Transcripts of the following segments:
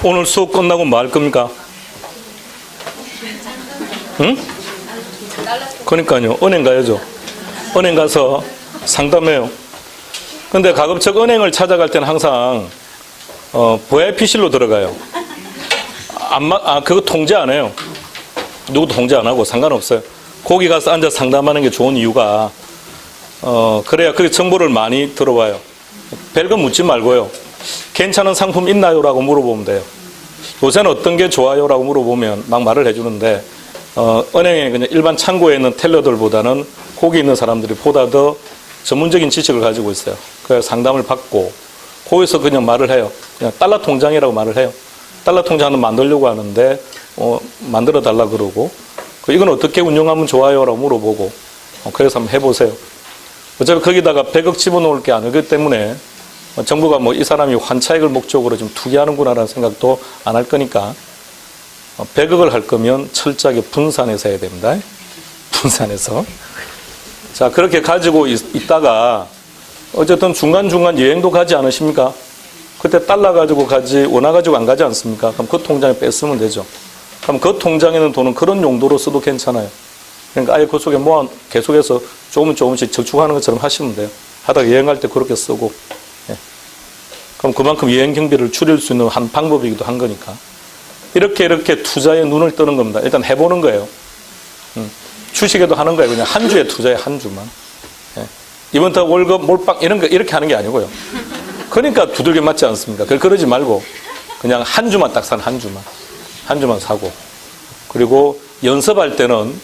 오늘 수업 끝나고 뭐 할 겁니까? 응? 그러니까요. 은행 가야죠. 은행 가서 상담해요. 근데 가급적 은행을 찾아갈 때는 항상 VIP실로 들어가요. 그거 통제 안 해요. 누구도 통제 안 하고 상관없어요. 거기 가서 앉아 상담하는 게 좋은 이유가 그래야 그게 정보를 많이 들어와요. 별거 묻지 말고요. 괜찮은 상품 있나요? 라고 물어보면 돼요. 요새는 어떤 게 좋아요? 라고 물어보면 막 말을 해주는데 은행에 그냥 일반 창구에 있는 텔러들보다는 거기 있는 사람들이 보다 더 전문적인 지식을 가지고 있어요. 그래서 상담을 받고 거기서 그냥 말을 해요. 그냥 달러 통장이라고 말을 해요. 달러 통장을 만들려고 하는데 만들어 달라 그러고 이건 어떻게 운영하면 좋아요? 라고 물어보고 그래서 한번 해보세요. 어차피 거기다가 100억 집어넣을 게 아니기 때문에 정부가 뭐 이 사람이 환차익을 목적으로 좀 투기하는구나라는 생각도 안 할 거니까 100억을 할 거면 철저하게 분산해서 해야 됩니다. 분산해서. 자, 그렇게 가지고 있다가 어쨌든 중간중간 여행도 가지 않으십니까? 그때 달러 가지고 가지, 원화 가지고 안 가지 않습니까? 그럼 그 통장에 뺐으면 되죠. 그럼 그 통장에 있는 돈은 그런 용도로 써도 괜찮아요. 그러니까 아예 그 속에 계속해서 조금씩 저축하는 것처럼 하시면 돼요. 하다가 여행할 때 그렇게 쓰고. 예. 그럼 그만큼 여행 경비를 줄일 수 있는 한 방법이기도 한 거니까. 이렇게 투자에 눈을 뜨는 겁니다. 일단 해보는 거예요. 주식에도 하는 거예요. 그냥 한 주에 투자해, 한 주만. 예. 이번 달 월급, 몰빵, 이런 거, 이렇게 하는 게 아니고요. 그러니까 두들겨 맞지 않습니까? 그러지 말고, 그냥 한 주만 딱 사는 한 주만. 한 주만 사고. 그리고 연습할 때는,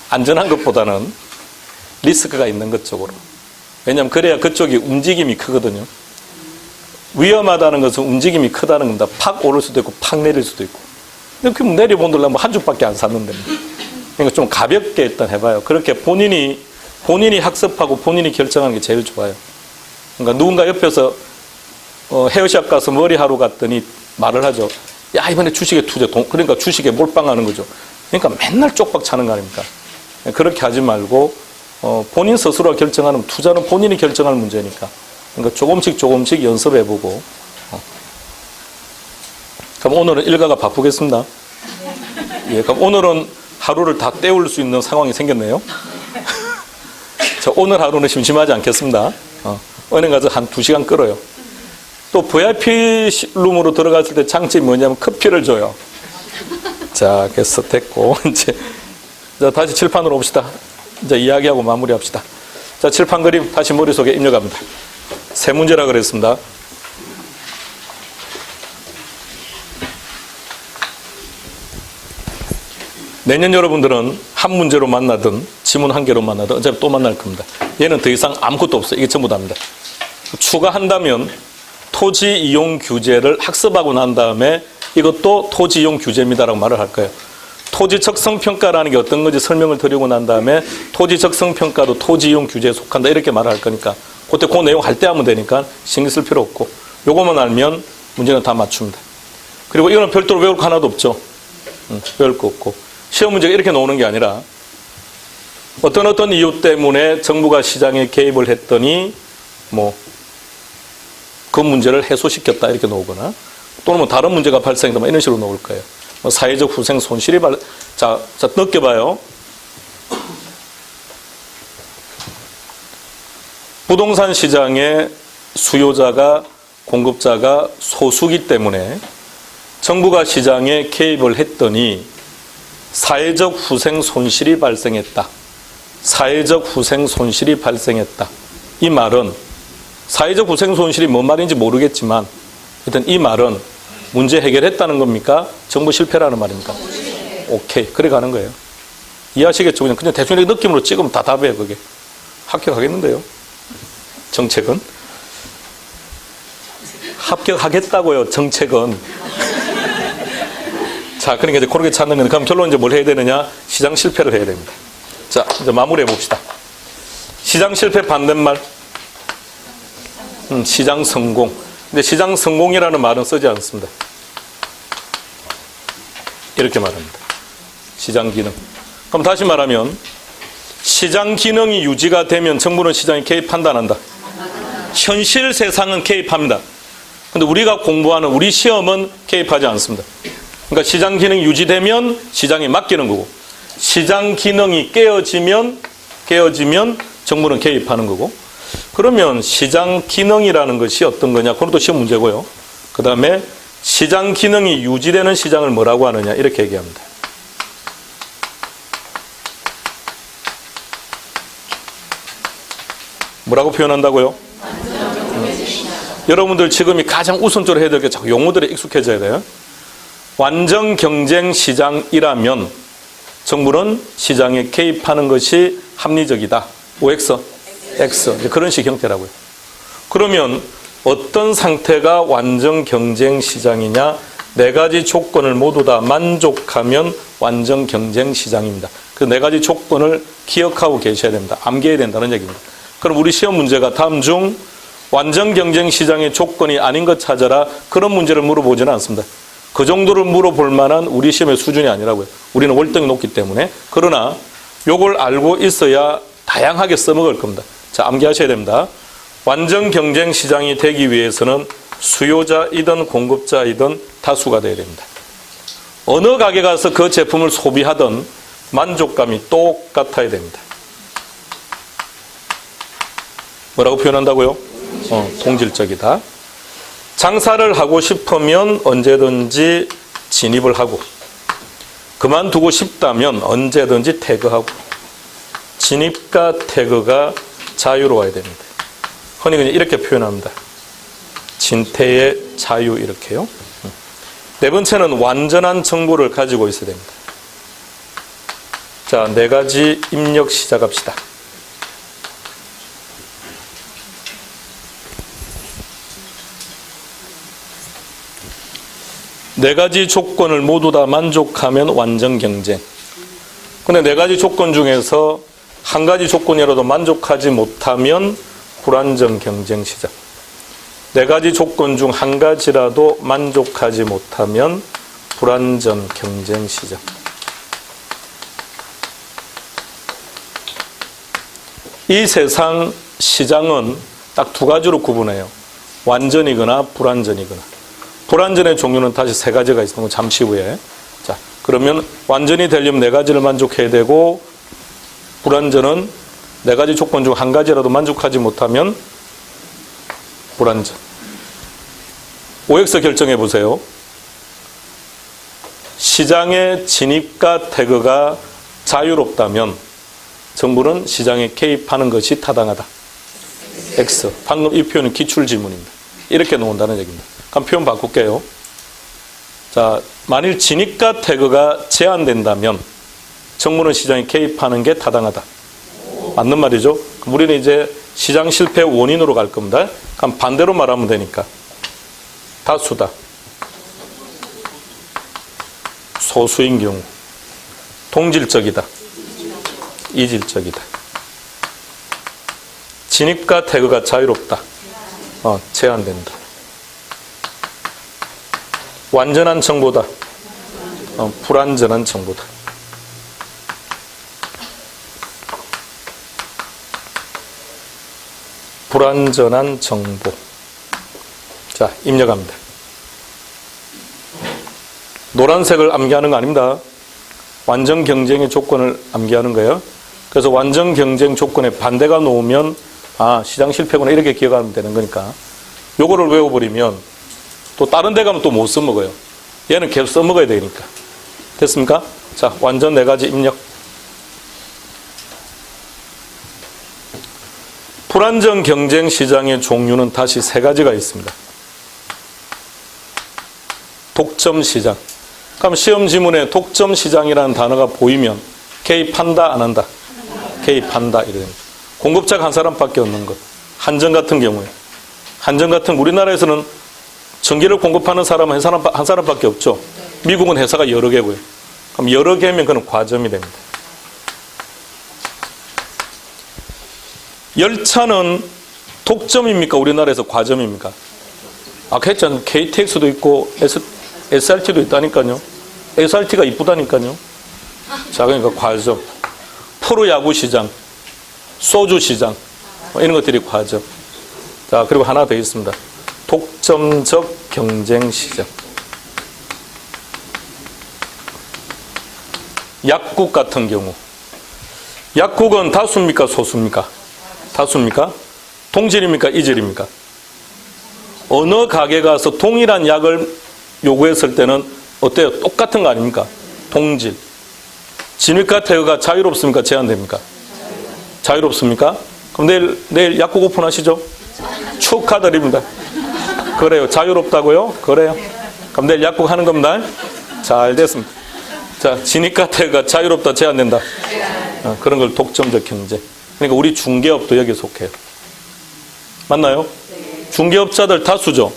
안전한 것보다는 리스크가 있는 것 쪽으로. 왜냐하면 그래야 그쪽이 움직임이 크거든요. 위험하다는 것은 움직임이 크다는 겁니다. 팍 오를 수도 있고, 팍 내릴 수도 있고. 근데 그 내려본들라면 한 주밖에 안 샀는데. 그러니까 좀 가볍게 일단 해봐요. 그렇게 본인이 학습하고 본인이 결정하는 게 제일 좋아요. 그러니까 누군가 옆에서 헤어샵 가서 머리 하러 갔더니 말을 하죠. 야, 이번에 주식에 투자, 그러니까 주식에 몰빵하는 거죠. 그러니까 맨날 쪽박 차는 거 아닙니까? 그렇게 하지 말고 본인 스스로가 결정하는, 투자는 본인이 결정할 문제니까. 그러니까 조금씩 연습해보고. 그럼 오늘은 일가가 바쁘겠습니다. 예, 그럼 오늘은 하루를 다 때울 수 있는 상황이 생겼네요. 자, 오늘 하루는 심심하지 않겠습니다. 은행 가서 한 2시간 끌어요. 또 VIP 룸으로 들어갔을 때 장점이 뭐냐면 커피를 줘요. 자, 그래서 됐고 이제 다시 칠판으로 옵시다. 이제 이야기하고 마무리합시다. 자, 칠판 그림 다시 머릿속에 입력합니다. 세 문제라 그랬습니다. 내년 여러분들은 한 문제로 만나든 지문 한 개로 만나든 어차피 또 만날 겁니다. 얘는 더 이상 아무것도 없어요. 이게 전부 다입니다. 추가한다면 토지 이용 규제를 학습하고 난 다음에 이것도 토지 이용 규제입니다라고 말을 할 거예요. 토지 적성 평가라는 게 어떤 건지 설명을 드리고 난 다음에 토지 적성 평가도 토지 이용 규제에 속한다 이렇게 말을 할 거니까 그때 그 내용 할 때 하면 되니까 신경 쓸 필요 없고 요거만 알면 문제는 다 맞춥니다. 그리고 이거는 별도로 외울 거 하나도 없죠. 외울 거 없고 시험 문제가 이렇게 나오는 게 아니라 어떤 이유 때문에 정부가 시장에 개입을 했더니 그 문제를 해소시켰다 이렇게 나오거나 또는 뭐 다른 문제가 발생했다 이런 식으로 나올 거예요. 사회적 후생 손실이 자 느껴봐요. 부동산 시장의 수요자가 공급자가 소수기 때문에 정부가 시장에 개입을 했더니 사회적 후생 손실이 발생했다. 사회적 후생 손실이 발생했다. 이 말은 사회적 후생 손실이 뭔 말인지 모르겠지만 일단 이 말은 문제 해결했다는 겁니까? 정부 실패라는 말입니까? 오케이. 그래 가는 거예요. 이해하시겠죠? 그냥 대충 이렇게 느낌으로 찍으면 다 답이에요, 그게. 합격하겠는데요? 정책은? 합격하겠다고요, 정책은. 자, 그러니까 이제 그렇게 찾는 건데, 그럼 결론 이제 뭘 해야 되느냐? 시장 실패를 해야 됩니다. 자, 이제 마무리해 봅시다. 시장 실패 반대말. 시장 성공. 근데 시장 성공이라는 말은 쓰지 않습니다. 이렇게 말합니다. 시장 기능. 그럼 다시 말하면 시장 기능이 유지가 되면 정부는 시장에 개입한다 안 한다? 현실 세상은 개입합니다. 근데 우리가 공부하는 우리 시험은 개입하지 않습니다. 그러니까 시장 기능이 유지되면 시장에 맡기는 거고, 시장 기능이 깨어지면 정부는 개입하는 거고. 그러면 시장 기능이라는 것이 어떤 거냐? 그건 또 시험 문제고요. 그 다음에 시장 기능이 유지되는 시장을 뭐라고 하느냐? 이렇게 얘기합니다. 뭐라고 표현한다고요? 여러분들 지금이 가장 우선적으로 해야 될 게 자꾸 용어들에 익숙해져야 돼요. 완전 경쟁 시장이라면 정부는 시장에 개입하는 것이 합리적이다. OX, X. 그런 식 형태라고요. 그러면 어떤 상태가 완전 경쟁 시장이냐? 네 가지 조건을 모두 다 만족하면 완전 경쟁 시장입니다. 그 네 가지 조건을 기억하고 계셔야 됩니다. 암기해야 된다는 얘기입니다. 그럼 우리 시험 문제가 다음 중 완전 경쟁 시장의 조건이 아닌 것 찾아라. 그런 문제를 물어보지는 않습니다. 그 정도를 물어볼 만한 우리 시험의 수준이 아니라고요. 우리는 월등히 높기 때문에. 그러나 요걸 알고 있어야 다양하게 써먹을 겁니다. 자, 암기하셔야 됩니다. 완전 경쟁 시장이 되기 위해서는 수요자이든 공급자이든 다수가 되어야 됩니다. 어느 가게 가서 그 제품을 소비하든 만족감이 똑같아야 됩니다. 뭐라고 표현한다고요? 동질적이다. 장사를 하고 싶으면 언제든지 진입을 하고, 그만두고 싶다면 언제든지 퇴거하고, 진입과 퇴거가 자유로워야 됩니다. 흔히 그냥 이렇게 표현합니다. 진퇴의 자유, 이렇게요. 네 번째는 완전한 정보를 가지고 있어야 됩니다. 자, 네 가지 입력 시작합시다. 네 가지 조건을 모두 다 만족하면 완전 경쟁. 근데 네 가지 조건 중에서 한 가지 조건이라도 만족하지 못하면 불완전 경쟁 시장. 네 가지 조건 중 한 가지라도 만족하지 못하면 불완전 경쟁 시장. 이 세상 시장은 딱 두 가지로 구분해요. 완전이거나 불완전이거나. 불완전의 종류는 다시 세 가지가 있는 건 잠시 후에. 자, 그러면 완전히 되려면 네 가지를 만족해야 되고, 불완전은 네 가지 조건 중 한 가지라도 만족하지 못하면 불완전. OX 결정해 보세요. 시장의 진입과 퇴거가 자유롭다면 정부는 시장에 개입하는 것이 타당하다. X. 방금 이 표현은 기출지문입니다. 이렇게 놓은다는 얘기입니다. 그럼 표현 바꿀게요. 자, 만일 진입과 퇴거가 제한된다면 정부는 시장에 개입하는 게 타당하다. 맞는 말이죠? 그럼 우리는 이제 시장 실패 원인으로 갈 겁니다. 그럼 반대로 말하면 되니까. 다수다. 소수인 경우. 동질적이다. 이질적이다. 진입과 퇴거가 자유롭다. 제한된다. 완전한 정보다. 불완전한 정보다. 불완전한 정보. 자, 입력합니다. 노란색을 암기하는 거 아닙니다. 완전 경쟁의 조건을 암기하는 거예요. 그래서 완전 경쟁 조건에 반대가 놓으면 시장 실패구나 이렇게 기억하면 되는 거니까 요거를 외워버리면 또 다른 데 가면 또 못 써먹어요. 얘는 계속 써먹어야 되니까. 됐습니까? 자, 완전 네 가지 입력. 불완전 경쟁 시장의 종류는 다시 세 가지가 있습니다. 독점 시장. 그럼 시험 지문에 독점 시장이라는 단어가 보이면 개입한다, 안 한다? 개입한다, 이래 됩니다. 공급자가 한 사람밖에 없는 것. 한전 같은 경우에. 한전 같은 우리나라에서는 전기를 공급하는 사람은 한 사람밖에 없죠. 미국은 회사가 여러 개고요. 그럼 여러 개면 그건 과점이 됩니다. 열차는 독점입니까? 우리나라에서 과점입니까? 했잖아요. KTX도 있고 SRT도 있다니까요. SRT가 이쁘다니까요. 자, 그러니까 과점. 프로야구 시장, 소주 시장, 이런 것들이 과점. 자, 그리고 하나 더 있습니다. 독점적 경쟁시장. 약국 같은 경우, 약국은 다수입니까 소수입니까? 다수입니까? 동질입니까 이질입니까? 어느 가게 가서 동일한 약을 요구했을 때는 어때요? 똑같은 거 아닙니까? 동질. 진위과 태그가 자유롭습니까? 제한됩니까? 자유롭습니까? 그럼 내일 약국 오픈하시죠? 축하드립니다. 그래요. 자유롭다고요? 그래요. 그럼 내일 약국 하는 겁니다. 잘 됐습니다. 자, 진위과 태그가 자유롭다, 제한된다. 그런 걸 독점적 경제. 그러니까 우리 중개업도 여기에 속해요. 맞나요? 중개업자들 다수죠.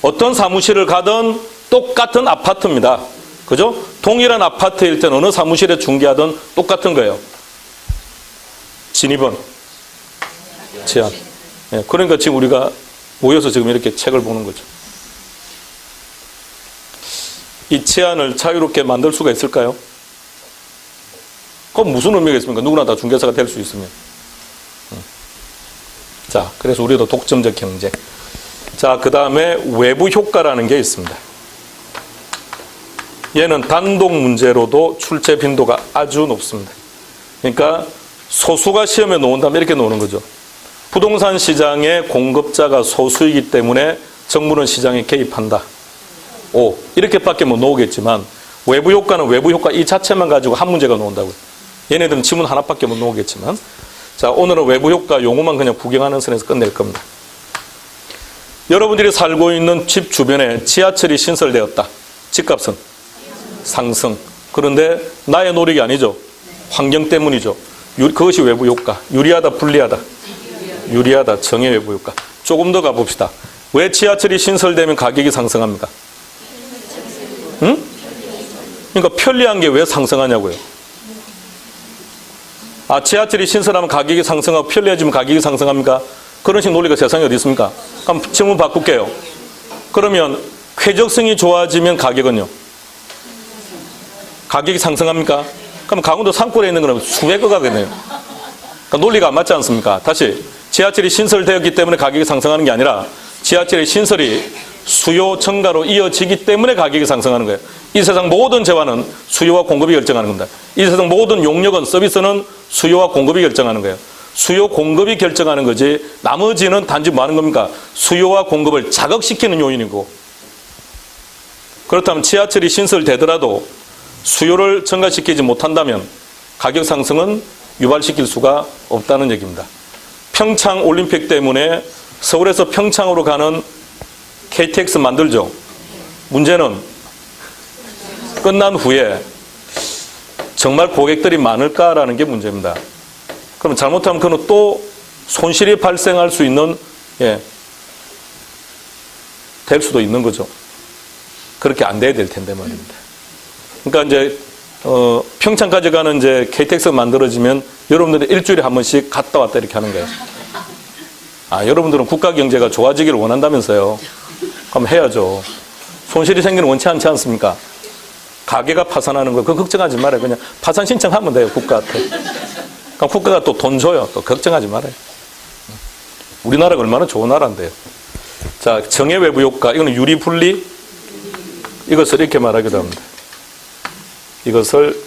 어떤 사무실을 가든 똑같은 아파트입니다. 그죠? 동일한 아파트일 때는 어느 사무실에 중개하든 똑같은 거예요. 진입은 제한. 그러니까 지금 우리가 모여서 지금 이렇게 책을 보는 거죠. 이 제한을 자유롭게 만들 수가 있을까요? 그럼 무슨 의미가 있습니까? 누구나 다 중개사가 될 수 있으면. 자, 그래서 우리도 독점적 경제. 자, 그 다음에 외부 효과라는 게 있습니다. 얘는 단독 문제로도 출제 빈도가 아주 높습니다. 그러니까 소수가 시험에 놓은다면 이렇게 놓는 거죠. 부동산 시장의 공급자가 소수이기 때문에 정부는 시장에 개입한다. 오, 이렇게밖에 못 놓으겠지만 외부 효과는 외부 효과 이 자체만 가지고 한 문제가 놓은다고요. 얘네들은 지문 하나밖에 못 놓으겠지만, 자, 오늘은 외부 효과 용어만 그냥 구경하는 선에서 끝낼 겁니다. 여러분들이 살고 있는 집 주변에 지하철이 신설되었다. 집값은 상승. 그런데 나의 노력이 아니죠. 환경 때문이죠. 그것이 외부 효과. 유리하다, 불리하다. 유리하다, 정의 외부 효과. 조금 더 가봅시다. 왜 지하철이 신설되면 가격이 상승합니까? 응? 그러니까 편리한 게 왜 상승하냐고요. 아, 지하철이 신설하면 가격이 상승하고 편리해지면 가격이 상승합니까? 그런 식 논리가 세상에 어디 있습니까? 그럼 질문 바꿀게요. 그러면 쾌적성이 좋아지면 가격은요? 가격이 상승합니까? 그럼 강원도 산골에 있는 거는 수백억 하겠네요. 그러니까 논리가 안 맞지 않습니까? 다시, 지하철이 신설되었기 때문에 가격이 상승하는 게 아니라 지하철의 신설이 수요 증가로 이어지기 때문에 가격이 상승하는 거예요. 이 세상 모든 재화는 수요와 공급이 결정하는 겁니다. 이 세상 모든 용역은, 서비스는 수요와 공급이 결정하는 거예요. 수요 공급이 결정하는 거지 나머지는 단지 뭐 하는 겁니까? 수요와 공급을 자극시키는 요인이고, 그렇다면 지하철이 신설되더라도 수요를 증가시키지 못한다면 가격 상승은 유발시킬 수가 없다는 얘기입니다. 평창 올림픽 때문에 서울에서 평창으로 가는 KTX 만들죠. 문제는 끝난 후에 정말 고객들이 많을까라는 게 문제입니다. 그럼 잘못하면 그는 또 손실이 발생할 수 있는, 될 수도 있는 거죠. 그렇게 안 돼야 될 텐데 말입니다. 그러니까 이제 평창까지 가는 이제 KTX가 만들어지면 여러분들이 일주일에 한 번씩 갔다 왔다 이렇게 하는 거예요. 아, 여러분들은 국가 경제가 좋아지기를 원한다면서요. 그럼 해야죠. 손실이 생기는 원치 않지 않습니까? 가게가 파산하는 거, 그거 걱정하지 말아요. 그냥 파산 신청하면 돼요, 국가한테. 그럼 국가가 또 돈 줘요. 또 걱정하지 말아요. 우리나라가 얼마나 좋은 나라인데요. 자, 정의 외부 효과, 이거는 유리 분리. 이것을 이렇게 말하기도 합니다. 이것을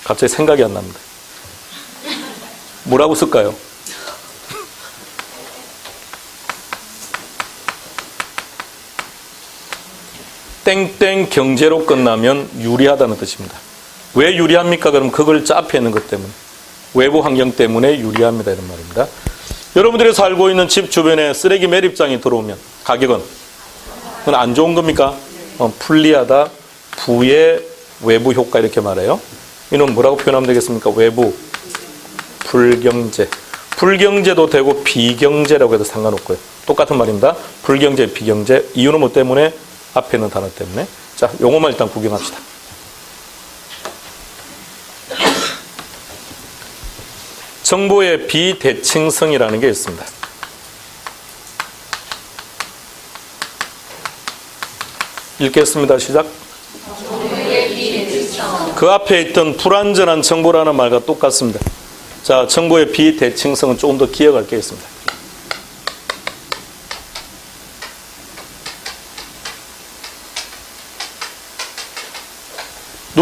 갑자기 생각이 안 납니다. 뭐라고 쓸까요? 땡땡 경제로 끝나면 유리하다는 뜻입니다. 왜 유리합니까? 그럼 그걸 앞에 있는 것 때문에, 외부 환경 때문에 유리합니다, 이런 말입니다. 여러분들이 살고 있는 집 주변에 쓰레기 매립장이 들어오면 가격은 그건 안 좋은 겁니까? 불리하다, 부의 외부 효과 이렇게 말해요. 이는 뭐라고 표현하면 되겠습니까? 외부 불경제. 불경제도 되고 비경제라고 해도 상관없고요. 똑같은 말입니다. 불경제, 비경제. 이유는 뭐 때문에? 앞에 있는 단어 때문에. 자, 용어만 일단 구경합시다. 정보의 비대칭성이라는 게 있습니다. 읽겠습니다. 시작. 그 앞에 있던 불완전한 정보라는 말과 똑같습니다. 자, 정보의 비대칭성은 조금 더 기억할 게 있습니다.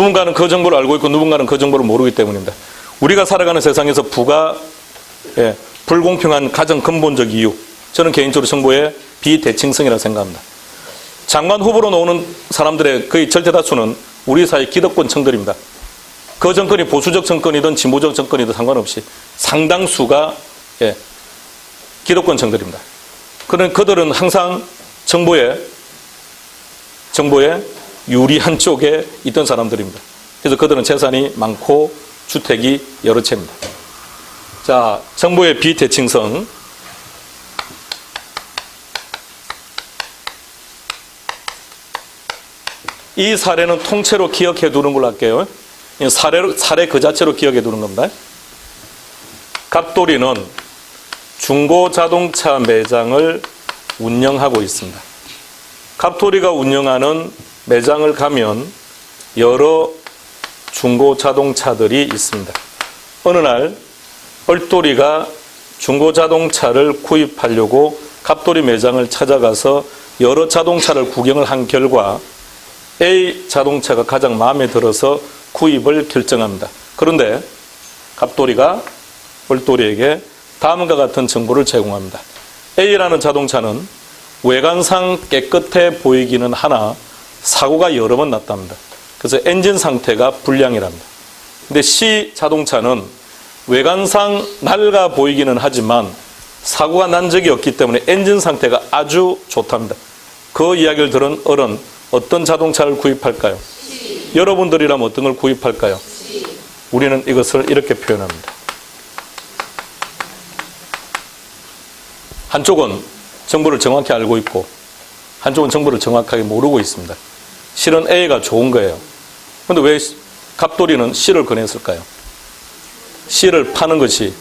누군가는 그 정보를 알고 있고 누군가는 그 정보를 모르기 때문입니다. 우리가 살아가는 세상에서 부가 불공평한 가장 근본적 이유, 저는 개인적으로 정보의 비대칭성이라고 생각합니다. 장관 후보로 나오는 사람들의 거의 절대 다수는 우리 사회 기득권층들입니다. 그 정권이 보수적 정권이든 진보적 정권이든 상관없이 상당수가 기득권층들입니다. 그런 그들은 항상 정보에 유리한 쪽에 있던 사람들입니다. 그래서 그들은 재산이 많고 주택이 여러 채입니다. 자, 정보의 비대칭성. 이 사례는 통째로 기억해 두는 걸로 할게요. 사례 그 자체로 기억해 두는 겁니다. 갑돌이는 중고자동차 매장을 운영하고 있습니다. 갑돌이가 운영하는 매장을 가면 여러 중고자동차들이 있습니다. 어느 날 얼돌이가 중고자동차를 구입하려고 갑돌이 매장을 찾아가서 여러 자동차를 구경을 한 결과 A 자동차가 가장 마음에 들어서 구입을 결정합니다. 그런데 갑돌이가 얼돌이에게 다음과 같은 정보를 제공합니다. A라는 자동차는 외관상 깨끗해 보이기는 하나 사고가 여러 번 났답니다. 그래서 엔진 상태가 불량이랍니다. 근데 C 자동차는 외관상 낡아 보이기는 하지만 사고가 난 적이 없기 때문에 엔진 상태가 아주 좋답니다. 그 이야기를 들은 어른, 어떤 자동차를 구입할까요? C. 여러분들이라면 어떤 걸 구입할까요? C. 우리는 이것을 이렇게 표현합니다. 한쪽은 정보를 정확히 알고 있고 한쪽은 정보를 정확하게 모르고 있습니다. 실은 A가 좋은 거예요. 그런데 왜 갑돌이는 C를 권했을까요? C를 파는 것이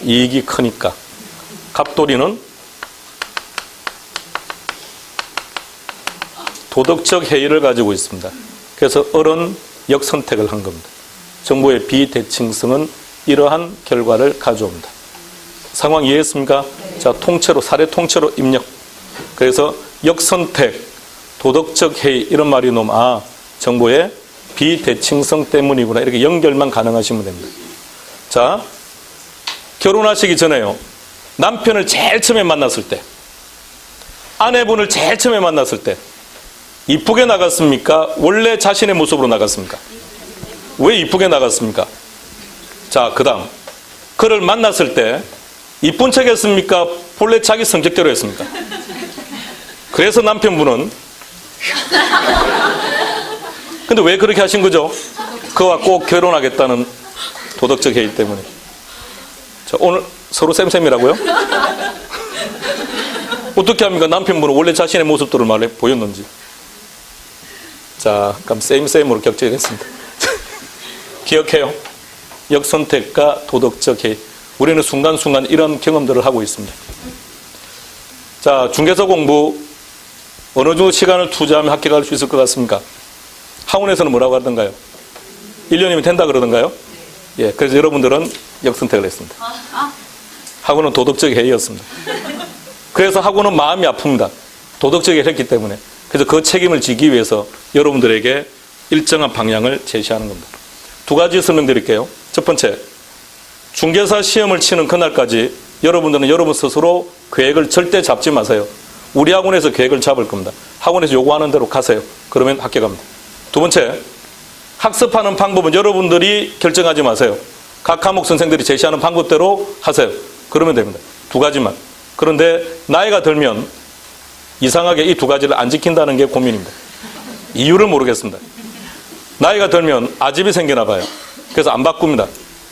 이익이 크니까. 갑돌이는 도덕적 해이를 가지고 있습니다. 그래서 어른 역선택을 한 겁니다. 정보의 비대칭성은 이러한 결과를 가져옵니다. 상황 이해했습니까? 자, 통째로, 사례 통째로 입력. 그래서 역선택, 도덕적 해이 이런 말이 나오면 정보의 비대칭성 때문이구나. 이렇게 연결만 가능하시면 됩니다. 자, 결혼하시기 전에요. 남편을 제일 처음에 만났을 때, 아내분을 제일 처음에 만났을 때 이쁘게 나갔습니까? 원래 자신의 모습으로 나갔습니까? 왜 이쁘게 나갔습니까? 자, 그 다음 그를 만났을 때 이쁜 척 했습니까? 본래 자기 성격대로 했습니까? 그래서 남편분은 근데 왜 그렇게 하신 거죠? 그와 꼭 결혼하겠다는 도덕적 해이 때문에. 자, 오늘 서로 쌤쌤이라고요? 어떻게 합니까? 남편분은 원래 자신의 모습들을 말해 보였는지. 자, 그럼 쌤쌤으로 격정하겠습니다. 기억해요. 역선택과 도덕적 해이. 우리는 순간순간 이런 경험들을 하고 있습니다. 자, 중개사 공부 어느 정도 시간을 투자하면 합격할 수 있을 것 같습니까? 학원에서는 뭐라고 하던가요? 1년이면 된다 그러던가요? 예, 그래서 여러분들은 역선택을 했습니다. 학원은 도덕적 해이였습니다. 그래서 학원은 마음이 아픕니다. 도덕적 해이를 했기 때문에. 그래서 그 책임을 지기 위해서 여러분들에게 일정한 방향을 제시하는 겁니다. 두 가지 설명드릴게요. 첫 번째, 중개사 시험을 치는 그날까지 여러분들은 여러분 스스로 계획을 절대 잡지 마세요. 우리 학원에서 계획을 잡을 겁니다. 학원에서 요구하는 대로 가세요. 그러면 합격합니다. 두 번째, 학습하는 방법은 여러분들이 결정하지 마세요. 각 과목 선생들이 제시하는 방법대로 하세요. 그러면 됩니다. 두 가지만. 그런데 나이가 들면 이상하게 이 두 가지를 안 지킨다는 게 고민입니다. 이유를 모르겠습니다. 나이가 들면 아집이 생기나 봐요. 그래서 안 바꿉니다.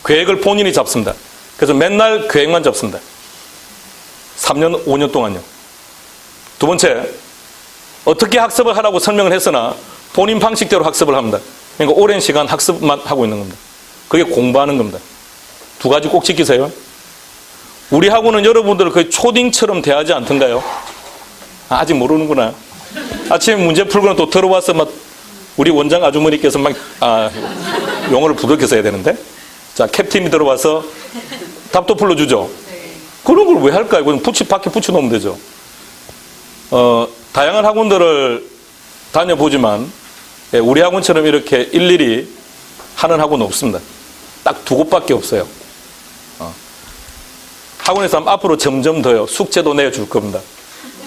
계획을 본인이 잡습니다. 그래서 맨날 계획만 잡습니다. 3년, 5년 동안요. 두 번째, 어떻게 학습을 하라고 설명을 했으나 본인 방식대로 학습을 합니다. 그러니까 오랜 시간 학습만 하고 있는 겁니다. 그게 공부하는 겁니다. 두 가지 꼭 지키세요. 우리 학원은 여러분들을 거의 초딩처럼 대하지 않던가요? 아직 모르는구나. 아침에 문제 풀고는 또 들어와서 막 우리 원장 아주머니께서 막 용어를 부득해서 해야 되는데, 자, 캡틴이 들어와서 답도 풀어주죠. 그런 걸 왜 할까요? 그냥 밖에 붙여놓으면 되죠. 다양한 학원들을 다녀보지만 예, 우리 학원처럼 이렇게 일일이 하는 학원은 없습니다. 딱 두 곳밖에 없어요. 학원에서 하면 앞으로 점점 더요. 숙제도 내줄 겁니다.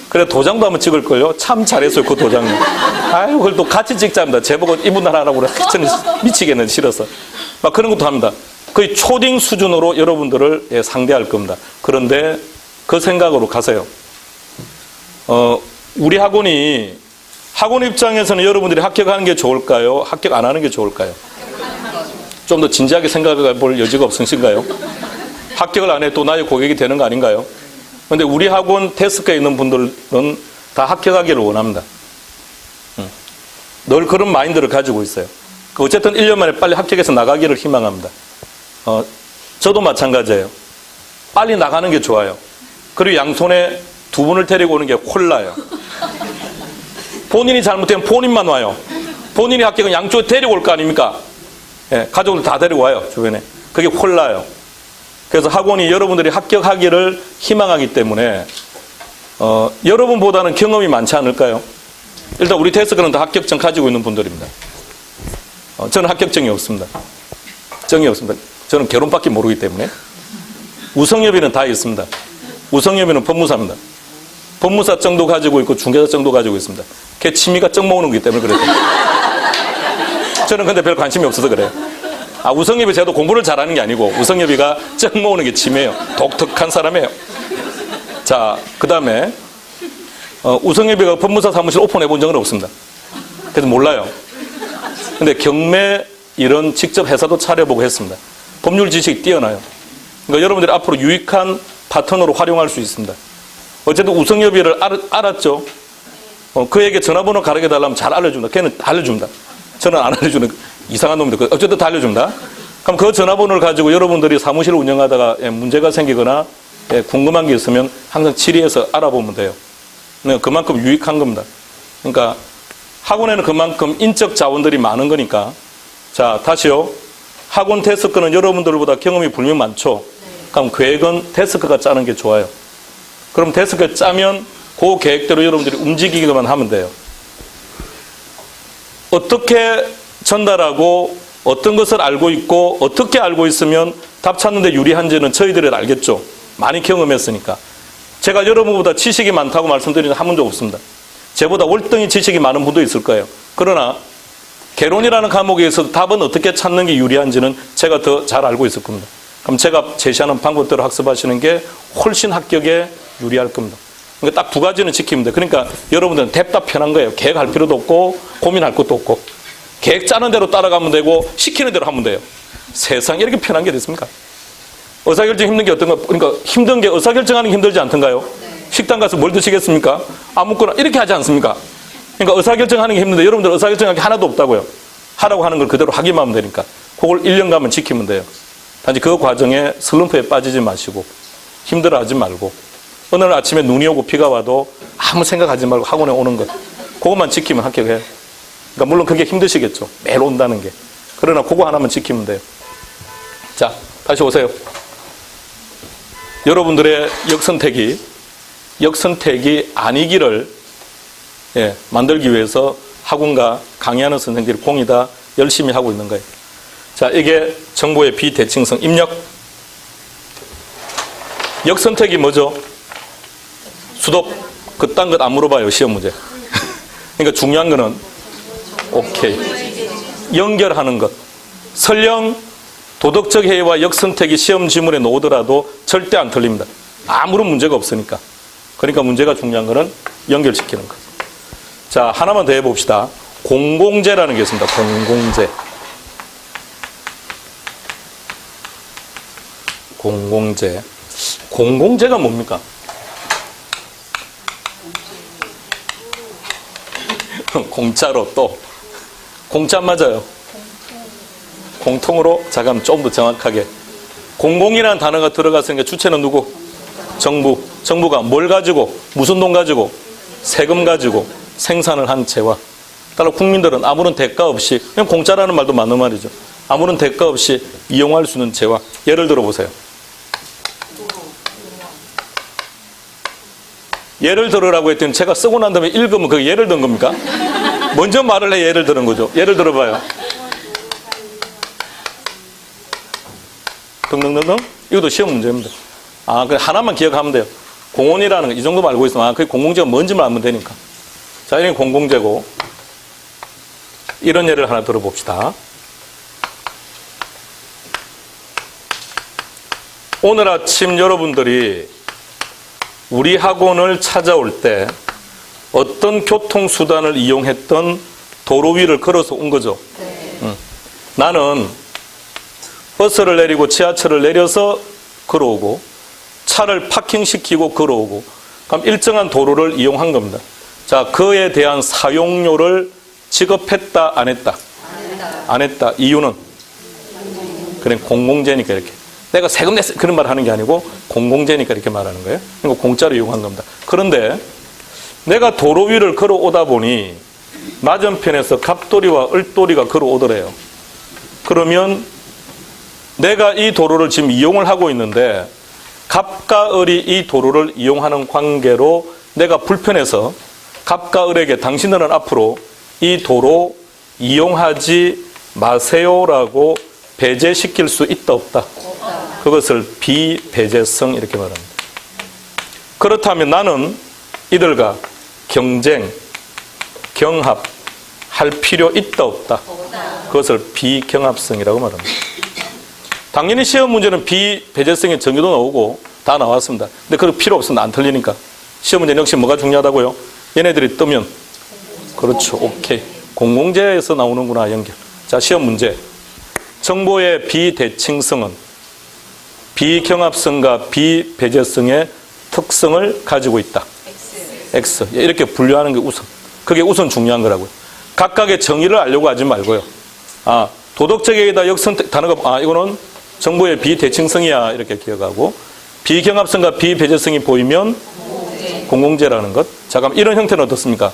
그래 도장도 한번 찍을걸요. 참 잘했어요. 그 도장은. 아유 그걸 또 같이 찍자입니다. 제보고 이분 하라고 그래. 저는 미치겠는 싫어서. 막 그런 것도 합니다. 거의 초딩 수준으로 여러분들을 예, 상대할 겁니다. 그런데 그 생각으로 가세요. 우리 학원이 학원 입장에서는 여러분들이 합격하는 게 좋을까요? 합격 안 하는 게 좋을까요? 좀 더 진지하게 생각해 볼 여지가 없으신가요? 합격을 안 해 또 나의 고객이 되는 거 아닌가요? 그런데 우리 학원 데스크에 있는 분들은 다 합격하기를 원합니다. 늘 그런 마인드를 가지고 있어요. 어쨌든 1년 만에 빨리 합격해서 나가기를 희망합니다. 저도 마찬가지예요. 빨리 나가는 게 좋아요. 그리고 양손에 두 분을 데리고 오는 게 홀라요. 본인이 잘못되면 본인만 와요. 본인이 합격은 양쪽에 데리고 올 거 아닙니까? 예, 가족들 다 데리고 와요. 주변에. 그게 홀라요. 그래서 학원이 여러분들이 합격하기를 희망하기 때문에 여러분보다는 경험이 많지 않을까요? 일단 우리 데스크는 다 합격증 가지고 있는 분들입니다. 저는 합격증이 없습니다. 정이 없습니다. 저는 결혼밖에 모르기 때문에. 우성여비는 다 있습니다. 우성여비는 법무사입니다. 법무사 정도 가지고 있고 중개사 정도 가지고 있습니다. 걔 취미가 정 모으는 거기 때문에 그래요. 저는 근데 별 관심이 없어서 그래요. 우성여비 제도 공부를 잘하는 게 아니고 우성여비가 정 모으는 게 취미예요. 독특한 사람이에요. 자, 그 다음에 우성여비가 법무사 사무실 오픈해 본 적은 없습니다. 그래서 몰라요. 근데 경매 이런 직접 회사도 차려보고 했습니다. 법률 지식이 뛰어나요. 그러니까 여러분들이 앞으로 유익한 파트너로 활용할 수 있습니다. 어쨌든 우성여비를 알았죠. 그에게 전화번호 가르쳐 달라면 잘 알려줍니다. 걔는 다 알려줍니다. 저는 안 알려주는 이상한 놈인데 어쨌든 다 알려줍니다. 그럼 그 전화번호를 가지고 여러분들이 사무실을 운영하다가 문제가 생기거나 궁금한 게 있으면 항상 질의해서 알아보면 돼요. 그만큼 유익한 겁니다. 그러니까 학원에는 그만큼 인적 자원들이 많은 거니까. 자, 다시요. 학원 데스크는 여러분들보다 경험이 분명 많죠. 그럼 계획은 데스크가 짜는 게 좋아요. 그럼 데스크가 짜면 그 계획대로 여러분들이 움직이기만 하면 돼요. 어떻게 전달하고 어떤 것을 알고 있고 어떻게 알고 있으면 답 찾는 데 유리한지는 저희들이 알겠죠. 많이 경험했으니까. 제가 여러분보다 지식이 많다고 말씀드리는 한 분도 없습니다. 제보다 월등히 지식이 많은 분도 있을 거예요. 그러나 개론이라는 과목에서 답은 어떻게 찾는 게 유리한지는 제가 더 잘 알고 있을 겁니다. 그럼 제가 제시하는 방법대로 학습하시는 게 훨씬 합격에 유리할 겁니다. 그러니까 딱 두 가지는 지키면 돼요. 그러니까 여러분들은 답답 편한 거예요. 계획할 필요도 없고 고민할 것도 없고 계획 짜는 대로 따라가면 되고 시키는 대로 하면 돼요. 세상에 이렇게 편한 게 됐습니까? 의사결정 힘든 게 어떤가? 그러니까 힘든 게 의사결정하는 게 힘들지 않던가요? 식당 가서 뭘 드시겠습니까? 아무거나 이렇게 하지 않습니까? 그러니까 의사결정하는 게 힘든데 여러분들 의사결정하는 게 하나도 없다고요. 하라고 하는 걸 그대로 하기만 하면 되니까. 그걸 1년간만 지키면 돼요. 단지 그 과정에 슬럼프에 빠지지 마시고 힘들어하지 말고 어느 날 아침에 눈이 오고 비가 와도 아무 생각하지 말고 학원에 오는 것. 그것만 지키면 합격해요. 그러니까 물론 그게 힘드시겠죠. 매일 온다는 게. 그러나 그거 하나만 지키면 돼요. 자, 다시 오세요. 여러분들의 역선택이 아니기를 만들기 위해서 학원과 강의하는 선생들이 공이 다 열심히 하고 있는 거예요. 자, 이게 정보의 비대칭성 입력. 역선택이 뭐죠? 수독. 그딴 것 안 물어봐요, 시험 문제. 그러니까 중요한 거는 오케이. 연결하는 것. 설령 도덕적 해이와 역선택이 시험 지문에 나오더라도 절대 안 틀립니다. 아무런 문제가 없으니까. 그러니까 문제가 중요한 거는 연결시키는 것. 자, 하나만 더 해봅시다. 공공재라는 게 있습니다. 공공재. 공공재. 공공재가 뭡니까? 공짜로 또. 공짜 맞아요. 공통으로, 자, 그럼 좀 더 정확하게. 공공이라는 단어가 들어갔으니까 주체는 누구? 정부. 정부가 뭘 가지고, 무슨 돈 가지고, 세금 가지고 생산을 한 재화. 따라 국민들은 아무런 대가 없이, 그냥 공짜라는 말도 맞는 말이죠. 아무런 대가 없이 이용할 수 있는 재화. 예를 들어 보세요. 예를 들으라고 했더니 제가 쓰고 난 다음에 읽으면 그게 예를 든 겁니까? 먼저 말을 해 예를 드는 거죠. 예를 들어봐요. 등등등등. 이것도 시험 문제입니다. 그 하나만 기억하면 돼요. 공원이라는 거, 이 정도만 알고 있으면, 그게 공공재가 뭔지만 알면 되니까. 자, 이게 공공재고. 이런 예를 하나 들어봅시다. 오늘 아침 여러분들이 우리 학원을 찾아올 때 어떤 교통수단을 이용했던 도로 위를 걸어서 온 거죠. 나는 버스를 내리고 지하철을 내려서 걸어오고 차를 파킹시키고 걸어오고 그럼 일정한 도로를 이용한 겁니다. 자, 그에 대한 사용료를 지급했다, 안 했다? 안 했다. 이유는? 그래, 공공재니까 이렇게. 내가 세금 냈어. 그런 말 하는 게 아니고 공공재니까 이렇게 말하는 거예요. 그러니까 공짜로 이용한 겁니다. 그런데 내가 도로 위를 걸어오다 보니 맞은편에서 갑돌이와 을돌이가 걸어오더래요. 그러면 내가 이 도로를 지금 이용을 하고 있는데 갑과 을이 이 도로를 이용하는 관계로 내가 불편해서 갑과 을에게 당신들은 앞으로 이 도로 이용하지 마세요라고 배제시킬 수 있다 없다? 그것을 비배제성 이렇게 말합니다. 그렇다면 나는 이들과 경쟁, 경합 할 필요 있다 없다? 그것을 비경합성이라고 말합니다. 당연히 시험 문제는 비배제성의 정의도 나오고 다 나왔습니다. 근데 그거 필요 없으면 안 틀리니까. 시험 문제는 역시 뭐가 중요하다고요? 얘네들이 뜨면 그렇죠. 오케이. 공공재에서 나오는구나 연결. 자, 시험 문제. 정보의 비대칭성은 비경합성과 비배제성의 특성을 가지고 있다. X. 이렇게 분류하는 게 우선. 그게 우선 중요한 거라고요. 각각의 정의를 알려고 하지 말고요. 도덕적이다 역선택 단어가 이거는 정보의 비대칭성이야 이렇게 기억하고 비경합성과 비배제성이 보이면 공공재라는 것. 자, 그럼 이런 형태는 어떻습니까?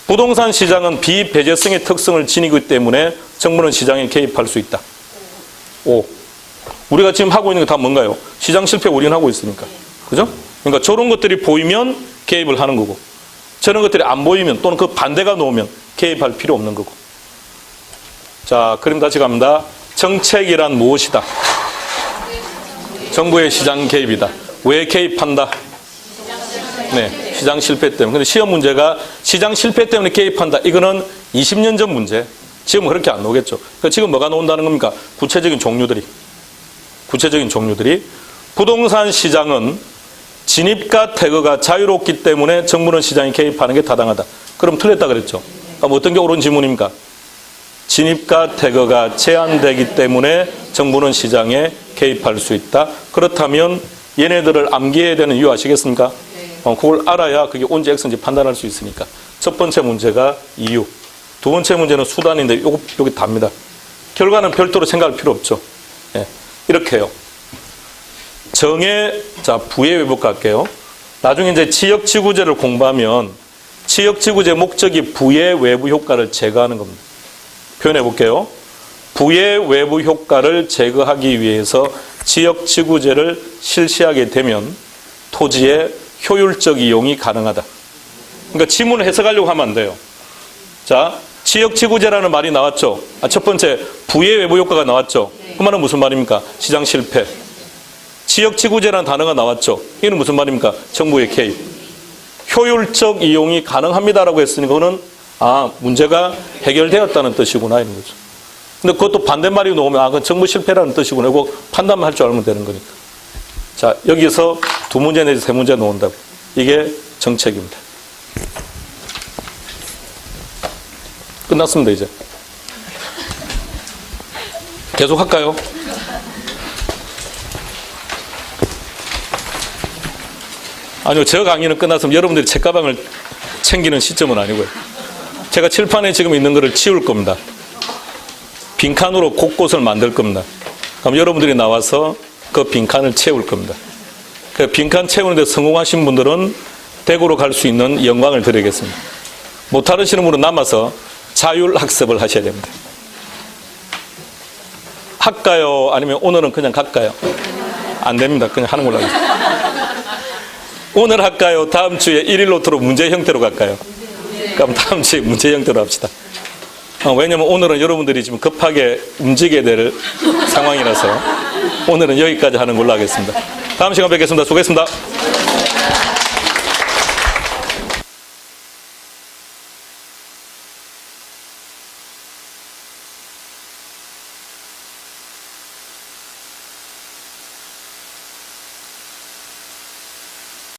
부동산 시장은 비배제성의 특성을 지니기 때문에 정부는 시장에 개입할 수 있다. 5. 우리가 지금 하고 있는 게 다 뭔가요? 시장 실패 우리는 하고 있으니까. 그죠? 그러니까 저런 것들이 보이면 개입을 하는 거고 저런 것들이 안 보이면 또는 그 반대가 나오면 개입할 필요 없는 거고. 자, 그림 다시 갑니다. 정책이란 무엇이다? 정부의 시장 개입이다. 왜 개입한다? 네, 시장 실패 때문에. 근데 시험 문제가 시장 실패 때문에 개입한다. 이거는 20년 전 문제. 지금 그렇게 안 나오겠죠. 그러니까 지금 뭐가 나온다는 겁니까? 구체적인 종류들이. 부동산 시장은 진입과 퇴거가 자유롭기 때문에 정부는 시장에 개입하는 게 타당하다. 그럼 틀렸다 그랬죠. 그럼 어떤 게 옳은 질문입니까? 진입과 퇴거가 제한되기 때문에 정부는 시장에 개입할 수 있다. 그렇다면 얘네들을 암기해야 되는 이유 아시겠습니까? 그걸 알아야 그게 온지 X인지 판단할 수 있으니까. 첫 번째 문제가 이유. 두 번째 문제는 수단인데 여기 답니다. 결과는 별도로 생각할 필요 없죠. 예, 이렇게 해요. 자, 부의 외부 갈게요. 나중에 이제 지역지구제를 공부하면 지역지구제 목적이 부의 외부 효과를 제거하는 겁니다. 표현해 볼게요. 부의 외부 효과를 제거하기 위해서 지역지구제를 실시하게 되면 토지의 효율적 이용이 가능하다. 그러니까 지문을 해석하려고 하면 안 돼요. 자, 지역지구제라는 말이 나왔죠. 첫 번째, 부의 외부 효과가 나왔죠. 그 말은 무슨 말입니까? 시장 실패. 지역지구제라는 단어가 나왔죠. 이건 무슨 말입니까? 정부의 개입. 효율적 이용이 가능합니다라고 했으니 그거는 문제가 해결되었다는 뜻이구나 이런 거죠. 근데 그것도 반대말이 나오면 그건 정부 실패라는 뜻이구나. 이거 판단만 할 줄 알면 되는 거니까. 자, 여기서 두 문제 내지 세 문제 나온다고. 이게 정책입니다. 끝났습니다, 이제. 계속 할까요? 아니요, 저 강의는 끝났으면 여러분들이 책가방을 챙기는 시점은 아니고요. 제가 칠판에 지금 있는 거를 치울 겁니다. 빈칸으로 곳곳을 만들 겁니다. 그럼 여러분들이 나와서 그 빈칸을 채울 겁니다. 그 빈칸 채우는데 성공하신 분들은 대구로 갈 수 있는 영광을 드리겠습니다. 못하시는 분은 남아서 자율학습을 하셔야 됩니다. 할까요? 아니면 오늘은 그냥 갈까요? 안 됩니다. 그냥 하는 걸로 하겠습니다. 오늘 할까요? 다음 주에 1일 노트로 문제 형태로 갈까요? 그럼 다음 주에 문제 영대로 합시다. 왜냐면 오늘은 여러분들이 지금 급하게 움직여야 될 상황이라서 오늘은 여기까지 하는 걸로 하겠습니다. 다음 시간 뵙겠습니다. 수고했습니다.